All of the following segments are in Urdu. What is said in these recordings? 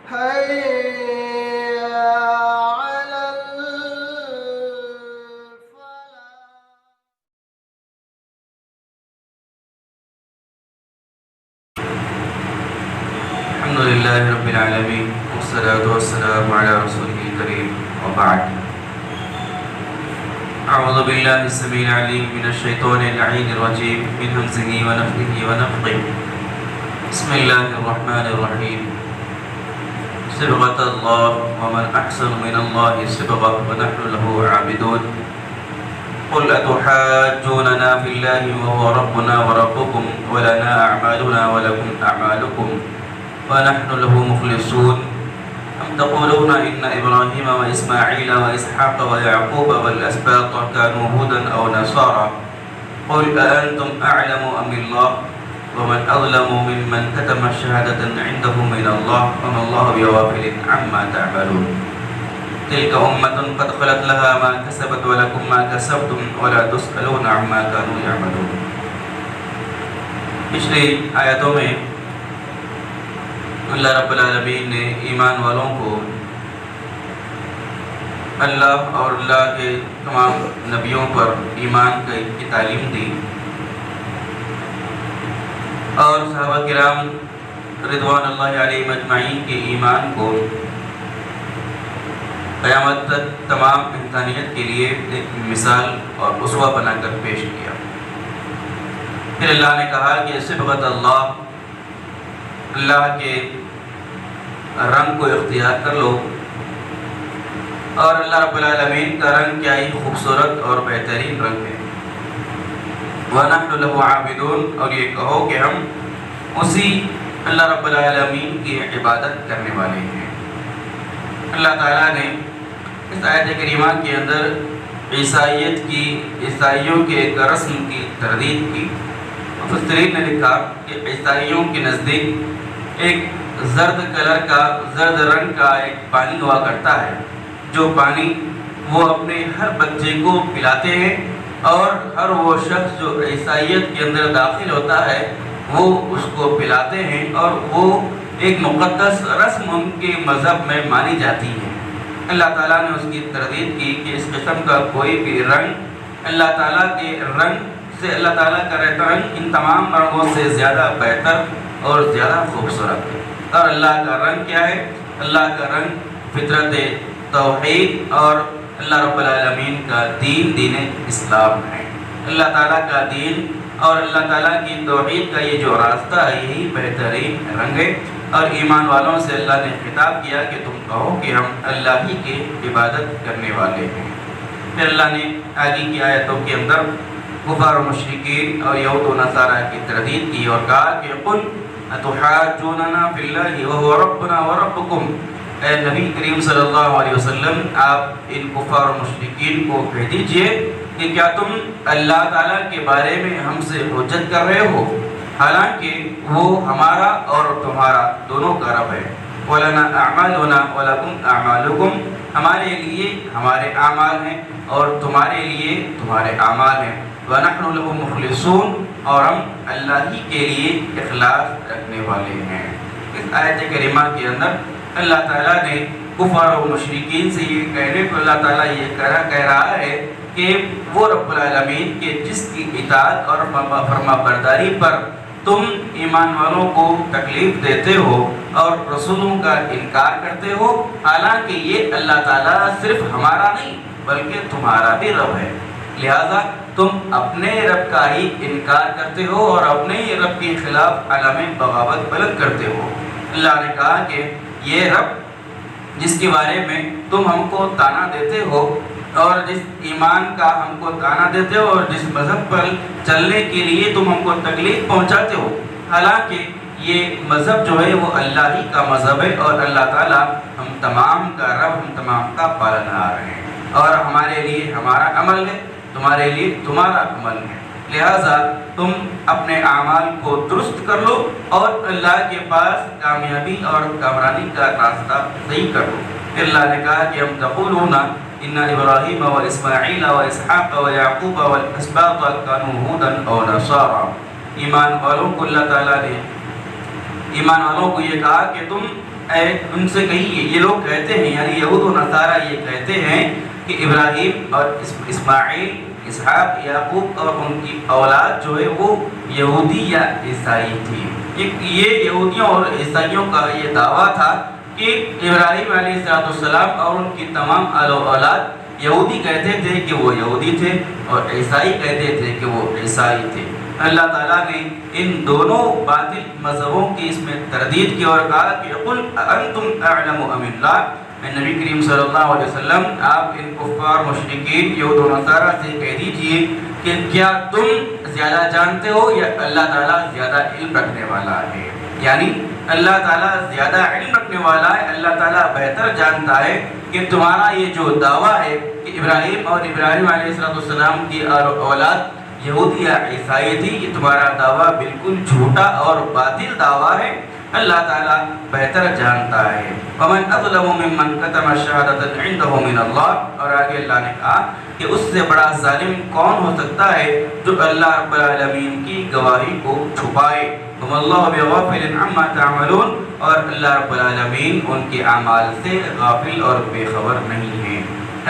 حي على الحمد لله رب العالمين والصلاة والسلام على رسوله الكريم وبعد. أعوذ بالله السميع العليم من الشيطان اللعين الرجيم من همزه ونفخه ونفخه. بسم الله الرحمن الرحيم. صبغة الله ومن أحسن من الله صبغة ونحن له عابدون. قل أتحاجوننا في الله وهو ربنا وربكم ولنا أعمالنا ولكم أعمالكم ونحن له مخلصون. أم تقولون إن إبراهيم وإسماعيل وإسحاق ويعقوب والأسباط كانوا هودا أو نصارى. قل أأنتم أعلم أم الله ومن أظلم ممن كتم شهادة عنده من الله وما الله بغافل عما تعملون. تلك أمة قد خلت لها ما كسبت ولكم ما كسبتم ولا تسألون عما كانوا يعملون. پچھلی آیتوں میں اللہ رب العالمین نے ایمان والوں کو اللہ اور اللہ کے تمام نبیوں پر ایمان کی تعلیم دی اور صحابہ کرام رضوان اللہ علیہم اجمعین کے ایمان کو قیامت تک تمام انسانیت کے لیے ایک مثال اور اسوہ بنا کر پیش کیا. پھر اللہ نے کہا کہ صبغت اللہ کے رنگ کو اختیار کر لو اور اللہ رب العالمین کا رنگ کیا ہی خوبصورت اور بہترین رنگ ہے. وَنَحْنُ لَهُ عَابِدُونَ اور یہ کہو کہ ہم اسی اللہ رب العالمین کی عبادت کرنے والے ہیں. اللہ تعالیٰ نے اس آیت کریمہ کے اندر عیسائیوں کے ایک رسم کی تردید کی. مفسرین نے لکھا کہ عیسائیوں کے نزدیک ایک زرد رنگ کا ایک پانی ہوا کرتا ہے جو پانی وہ اپنے ہر بچے کو پلاتے ہیں اور ہر وہ شخص جو عیسائیت کے اندر داخل ہوتا ہے وہ اس کو پلاتے ہیں اور وہ ایک مقدس رسم ان کے مذہب میں مانی جاتی ہے. اللہ تعالیٰ نے اس کی تردید کی کہ اس قسم کا کوئی بھی رنگ اللہ تعالیٰ کے رنگ سے اللہ تعالیٰ کا رنگ ان تمام رنگوں سے زیادہ بہتر اور زیادہ خوبصورت ہے. اور اللہ کا رنگ کیا ہے؟ اللہ کا رنگ فطرت توحید اور اللہ رب العالمین کا دین اسلام ہے. اللہ تعالیٰ کا دین اور اللہ تعالیٰ کی توحید کا یہ جو راستہ ہے یہی بہترین رنگ ہے. اور ایمان والوں سے اللہ نے خطاب کیا کہ تم کہو کہ ہم اللہ ہی کی عبادت کرنے والے ہیں. پھر اللہ نے آگے کی آیتوں کے اندر کفار و مشرکین اور یہود و نصارہ کی تردید کی اور کہا کہ قل اتحاجوننا فی اللہ وهو ربنا وربکم. اے نبی کریم صلی اللہ علیہ وسلم آپ ان کفار و مشرکین کو کہہ دیجئے کہ کیا تم اللہ تعالیٰ کے بارے میں ہم سے حجت کر رہے ہو حالانکہ وہ ہمارا اور تمہارا دونوں کا رب ہے. وَلَنَا أَعْمَالُنَا وَلَكُمْ أَعْمَالُكُمْ ہمارے لیے ہمارے اعمال ہیں اور تمہارے لیے تمہارے اعمال ہیں. وَنَحْنُ لَهُ مُخْلِصُونَ اور ہم اللہ ہی کے لیے اخلاص رکھنے والے ہیں. اس آیت کریمہ کے اندر اللہ تعالیٰ نے کفار و مشرکین سے یہ کہنے کو اللہ تعالیٰ یہ کہہ رہا ہے کہ وہ رب العالمین کے جس کی اطاعت اور فرما برداری پر تم ایمان والوں کو تکلیف دیتے ہو اور رسولوں کا انکار کرتے ہو حالانکہ یہ اللہ تعالیٰ صرف ہمارا نہیں بلکہ تمہارا بھی رب ہے. لہذا تم اپنے رب کا ہی انکار کرتے ہو اور اپنے ہی رب کے خلاف علم بغاوت بلند کرتے ہو. اللہ نے کہا کہ یہ رب جس کے بارے میں تم ہم کو تانا دیتے ہو اور جس ایمان کا ہم کو تانا دیتے ہو اور جس مذہب پر چلنے کے لیے تم ہم کو تکلیف پہنچاتے ہو حالانکہ یہ مذہب جو ہے وہ اللہ ہی کا مذہب ہے اور اللہ تعالیٰ ہم تمام کا رب ہم تمام کا پالنہار ہے اور ہمارے لیے ہمارا عمل ہے تمہارے لیے تمہارا عمل ہے. لہٰذا تم اپنے اعمال کو درست کر لو اور اللہ کے پاس کامیابی اور کامرانی کا راستہ صحیح کر لو. اللہ نے کہا کہ ہم تقولون ان ابراہیم و اسماعیل و اسحاق و یعقوب والاسباط کانوا ہودا او نصارا. ایمان والوں کو اللہ تعالیٰ نے ایمان والوں کو یہ کہا کہ تم ان سے کہیے، یہ لوگ کہتے ہیں یعنی یہود و نصارہ یہ کہتے ہیں کہ ابراہیم اور اسماعیل، اسحاق، یعقوب اور ان کی اولاد جو ہے وہ یہودی یا عیسائی تھی۔ یہ یہودیوں اور عیسائیوں کا یہ دعویٰ تھا کہ ابراہیم علیہ السلام اور ان کی تمام اولاد یہودی کہتے تھے کہ وہ یہودی تھے اور عیسائی کہتے تھے کہ وہ عیسائی تھے۔ اللہ تعالیٰ نے ان دونوں باطل مذہبوں کی اس میں تردید کی اور کہا کہ قل انتم اعلم ام اللہ، نبی کریم صلی اللہ علیہ وسلم آپ ان کفار مشرکین یہود و نصارہ سے کہہ دیجئے کہ کیا تم زیادہ جانتے ہو یا اللہ تعالیٰ زیادہ علم رکھنے والا ہے؟ یعنی اللہ تعالیٰ زیادہ علم رکھنے والا ہے، اللہ تعالیٰ بہتر جانتا ہے کہ تمہارا یہ جو دعویٰ ہے کہ ابراہیم اور ابراہیم علیہ السلام کی اولاد یہودی یا عیسائی تھی، یہ تمہارا دعویٰ بالکل جھوٹا اور باطل دعویٰ ہے، اللہ تعالیٰ بہتر جانتا ہے۔ وَمَنْ أَظْلَمُ مِمَّنْ كَتَمَ شَهَادَةً عِنْدَهُ مِنَ اللَّهِ، اور آگے اللہ نے کہا کہ اس سے بڑا ظالم کون ہو سکتا ہے جو اللہ رب العالمین کی گواہی کو چھپائے۔ وَمَا اللَّهُ بِغَافِلٍ عَمَّا تَعْمَلُونَ، اور اللہ رب العالمین ان کے اعمال سے غافل اور بے خبر نہیں ہے۔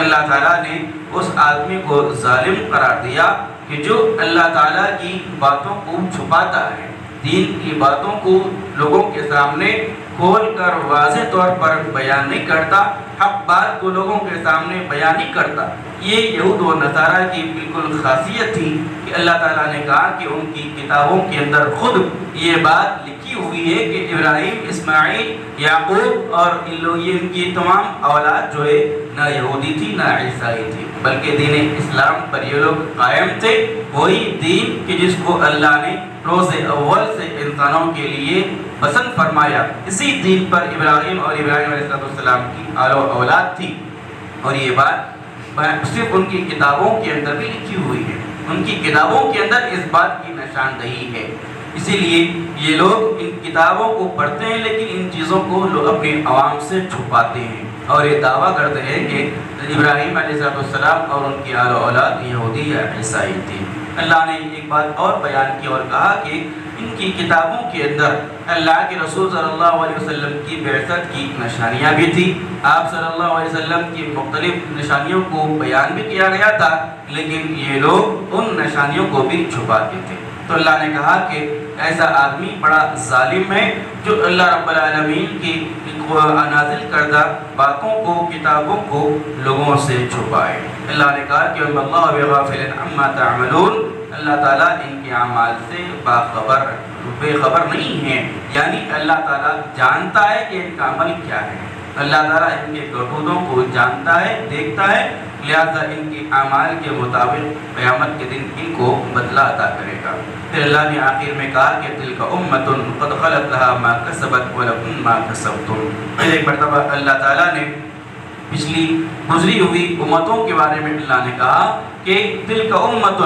اللہ تعالیٰ نے اس آدمی کو ظالم قرار دیا کہ جو اللہ تعالیٰ کی باتوں کو چھپاتا ہے، دین کی باتوں کو لوگوں کے سامنے کھول کر واضح طور پر بیان نہیں کرتا، حق بات کو لوگوں کے سامنے بیان نہیں کرتا۔ یہ یہود و نصارہ کی بالکل خاصیت تھی کہ اللہ تعالیٰ نے کہا کہ ان کی کتابوں کے اندر خود یہ بات لکھی ہوئی ہے کہ ابراہیم، اسماعیل، یعقوب اور ان کی تمام اولاد جو ہے نہ یہودی تھی نہ عیسائی تھی، بلکہ دین اسلام پر یہ لوگ قائم تھے، وہی دین کہ جس کو اللہ نے روز اول سے انسانوں کے لیے پسند فرمایا، اسی دین پر ابراہیم اور ابراہیم علیہ السلام کی اولاد تھی۔ اور یہ بات صرف ان کی کتابوں کے اندر بھی لکھی ہوئی ہے، ان کی کتابوں کے اندر اس بات کی نشاندہی ہے۔ اسی لیے یہ لوگ ان کتابوں کو پڑھتے ہیں لیکن ان چیزوں کو لوگ اپنے عوام سے چھپاتے ہیں اور یہ دعویٰ کرتے ہیں کہ ابراہیم علیہ السلام اور ان کی اولاد یہودی یا عیسائی تھی۔ اللہ نے ایک بات اور بیان کی اور کہا کہ ان کی کتابوں کے اندر اللہ کے رسول صلی اللہ علیہ وسلم کی بعثت کی نشانیاں بھی تھی، آپ صلی اللہ علیہ وسلم کی مختلف نشانیوں کو بیان بھی کیا گیا تھا، لیکن یہ لوگ ان نشانیوں کو بھی چھپاتے تھے۔ تو اللہ نے کہا کہ ایسا آدمی بڑا ظالم ہے جو اللہ رب العالمین کی نازل کردہ باتوں کو، کتابوں کو لوگوں سے چھپائے۔ اللہ نے کہا کہ اللہ بغافل عما تعملون، اللہ تعالیٰ ان کے اعمال سے بے خبر نہیں ہے، یعنی اللہ تعالیٰ جانتا ہے کہ ان کا عمل کیا ہے، اللہ تعالیٰ ان کے کرتوتوں کو جانتا ہے، دیکھتا ہے، لہذا ان کے اعمال کے مطابق قیامت کے دن ان کو بدلہ عطا کرے گا۔ پھر اللہ نے آخر میں کہا کہ تلک امۃ قد خلت لها ما کسبت ولکم ما کسبتم۔ پھر ایک مرتبہ اللہ تعالیٰ نے پچھلی گزری ہوئی امتوں کے بارے میں اللہ نے کہا کہ تلک امۃ،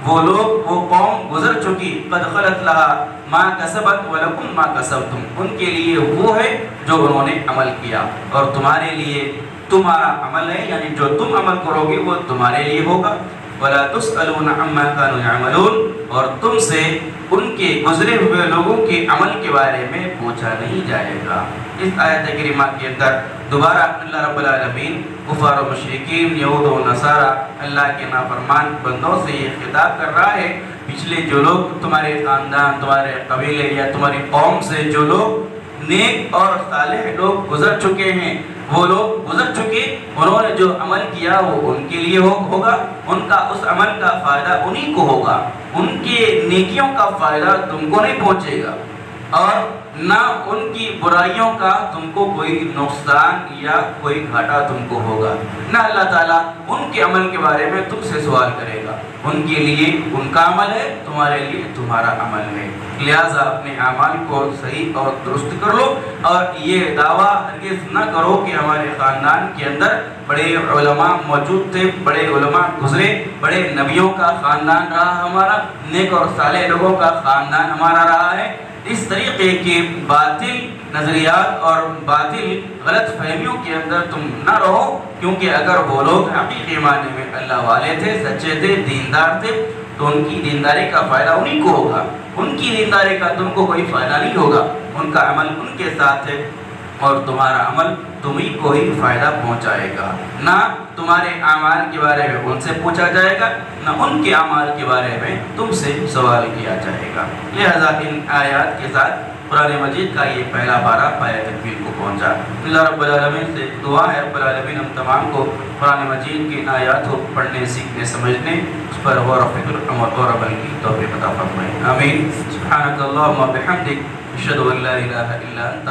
وہ لوگ، وہ قوم گزر چکی، قد خلت لها ما کسبت ولکم ما کسبتم، ان کے لیے وہ ہے جو انہوں نے عمل کیا اور تمہارے لیے تمہارا عمل ہے، یعنی جو تم عمل کرو گے وہ تمہارے لیے ہوگا۔ وَلَا تُسْأَلُونَ عَمَّا كَانُوا يَعْمَلُونَ، اور تم سے ان کے گزرے ہوئے لوگوں کے عمل کے بارے میں پوچھا نہیں جائے گا۔ اس آیت کریمہ کے اندر دوبارہ اللہ رب العالمین کفار و مشرکین، یہود و نصارہ، اللہ کے نافرمان بندوں سے یہ خطاب کر رہا ہے، پچھلے جو لوگ تمہارے خاندان، تمہارے قبیلے یا تمہاری قوم سے جو لوگ نیک اور صالح لوگ گزر چکے ہیں، وہ لوگ گزر چکے، انہوں نے جو عمل کیا وہ ان کے لیے ہوگا، ان کا اس عمل کا فائدہ انہی کو ہوگا، ان کے نیکیوں کا فائدہ تم کو نہیں پہنچے گا، اور نہ ان کی برائیوں کا تم کو کوئی نقصان یا کوئی گھاٹا تم کو ہوگا، نہ اللہ تعالیٰ ان کے عمل کے بارے میں تم سے سوال کرے گا، ان کے لیے ان کا عمل ہے، تمہارے لیے تمہارا عمل ہے، لہٰذا اپنے اعمال کو صحیح اور درست کر لو، اور یہ دعویٰ ہرگز نہ کرو کہ ہمارے خاندان کے اندر بڑے علماء موجود تھے، بڑے علماء گزرے، بڑے نبیوں کا خاندان رہا ہمارا، نیک اور صالح لوگوں کا خاندان ہمارا رہا ہے۔ اس طریقے کے باطل نظریات اور باطل غلط فہمیوں کے اندر تم نہ رہو، کیونکہ اگر وہ لوگ حقیقی معنی میں اللہ والے تھے، سچے تھے، دیندار تھے، تو ان کی دینداری کا فائدہ انہی کو ہوگا، ان کی دینداری کا تم کو کوئی فائدہ نہیں ہوگا، ان کا عمل ان کے ساتھ ہے، اور تمہارا عمل تمہیں کو ہی فائدہ پہنچائے گا، نہ تمہارے اعمال کے بارے میں ان سے پوچھا جائے گا، نہ ان کے اعمال کے بارے میں تم سے سوال کیا جائے گا۔ لہذا ان آیات کے ساتھ قرآن مجید کا یہ پہلا پارہ پایہ تکمیل کو پہنچا۔ اللہ رب العالمین سے دعا ہے رب العالمین ہم تمام کو قرآن مجید کی آیات کو پڑھنے، سیکھنے، سمجھنے، اس پر غور و فکر اور عمل کی توفیق عطا فرمائے، آمین۔ سبحانک اللہم و بحمدک، اشہد ان لا الہ الا انت۔